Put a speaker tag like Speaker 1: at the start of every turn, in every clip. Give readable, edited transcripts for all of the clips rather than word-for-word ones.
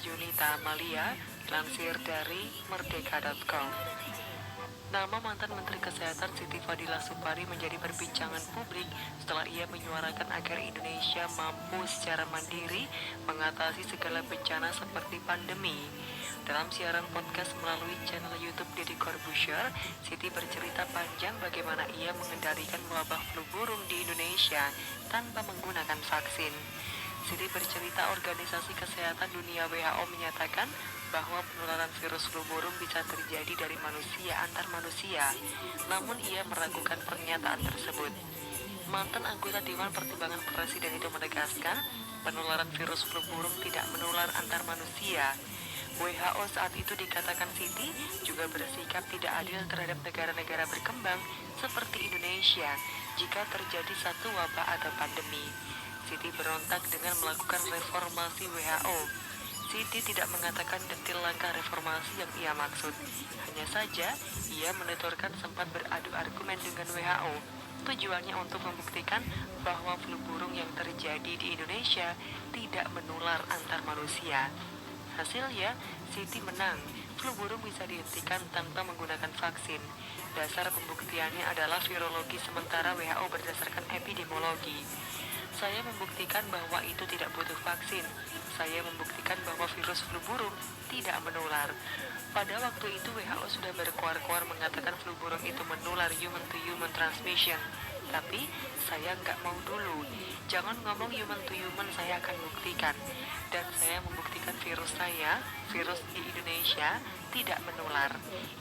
Speaker 1: Junita Amalia, lansir dari merdeka.com. Nama mantan Menteri Kesehatan Siti Fadila Supari menjadi perbincangan publik setelah ia menyuarakan agar Indonesia mampu secara mandiri mengatasi segala bencana seperti pandemi. Dalam siaran podcast melalui channel YouTube Deddy Corbuzier, Siti bercerita panjang bagaimana ia mengendalikan wabah flu burung di Indonesia tanpa menggunakan vaksin. Siti bercerita Organisasi Kesehatan Dunia WHO menyatakan bahwa penularan virus flu burung bisa terjadi dari manusia antar manusia, namun ia meragukan pernyataan tersebut. Mantan anggota Dewan Pertimbangan Presiden itu menegaskan penularan virus flu burung tidak menular antar manusia. WHO saat itu dikatakan Siti juga bersikap tidak adil terhadap negara-negara berkembang seperti Indonesia jika terjadi satu wabah atau pandemi. Siti berontak dengan melakukan reformasi WHO. Siti tidak mengatakan detail langkah reformasi yang ia maksud. Hanya saja, ia menuturkan sempat beradu argumen dengan WHO. Tujuannya untuk membuktikan bahwa flu burung yang terjadi di Indonesia tidak menular antar manusia. Hasilnya, Siti menang. Flu burung bisa dihentikan tanpa menggunakan vaksin. Dasar pembuktiannya adalah virologi sementara WHO berdasarkan epidemiologi. Saya membuktikan bahwa itu tidak butuh vaksin. Saya membuktikan bahwa virus flu burung tidak menular. Pada waktu itu WHO sudah berkuar-kuar mengatakan flu burung itu menular human to human transmission. Tapi saya nggak mau dulu. Jangan ngomong human to human, saya akan buktikan. Dan saya membuktikan virus saya, virus di Indonesia, tidak menular.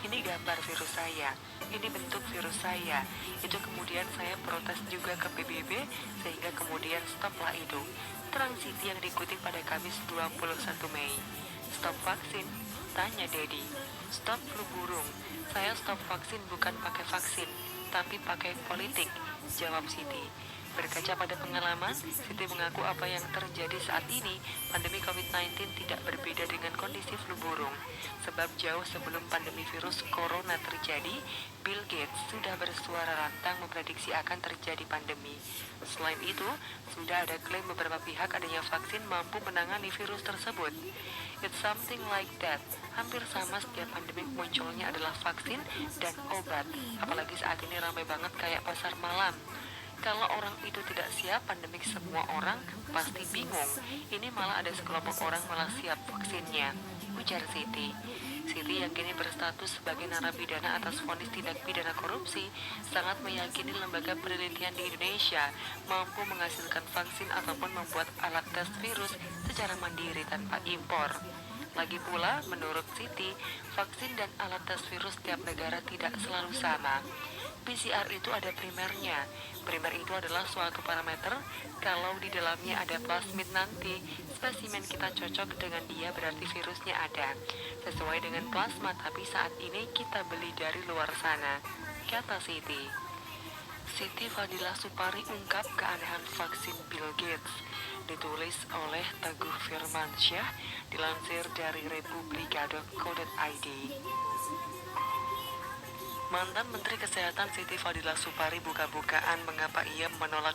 Speaker 1: Ini gambar virus saya, ini bentuk virus saya. Itu kemudian saya protes juga ke PBB, sehingga kemudian stoplah itu. Terang Siti yang dikutip pada Kamis 21 Mei. Stop vaksin? Tanya Dedi. Stop flu burung. Saya stop vaksin bukan pakai vaksin, tapi pakai politik, jawab Siti. Berkaca pada pengalaman, Siti mengaku apa yang terjadi saat ini, pandemi COVID-19 tidak berbeda dengan kondisi flu burung. Sebab jauh sebelum pandemi virus corona terjadi, Bill Gates sudah bersuara lantang memprediksi akan terjadi pandemi. Selain itu, sudah ada klaim beberapa pihak adanya vaksin mampu menangani virus tersebut. It's something like that. Hampir sama setiap pandemi munculnya adalah vaksin dan obat. Apalagi saat ini ramai banget kayak pasar malam. Kalau orang itu tidak siap, pandemik semua orang pasti bingung. Ini malah ada sekelompok orang malah siap vaksinnya, ujar Siti. Siti yang kini berstatus sebagai narapidana atas vonis tindak pidana korupsi sangat meyakini lembaga penelitian di Indonesia mampu menghasilkan vaksin ataupun membuat alat tes virus secara mandiri tanpa impor. Lagi pula, menurut Siti, vaksin dan alat tes virus tiap negara tidak selalu sama. PCR itu ada primernya. Primer itu adalah suatu parameter. Kalau di dalamnya ada plasmid nanti, spesimen kita cocok dengan dia berarti virusnya ada. Sesuai dengan plasma, tapi saat ini kita beli dari luar sana, kata Siti. Siti Fadila Supari ungkap keanehan vaksin Bill Gates. Ditulis oleh Teguh Firmansyah, dilansir dari republika.co.id. Mantan Menteri Kesehatan Siti Fadila Supari buka-bukaan mengapa ia menolak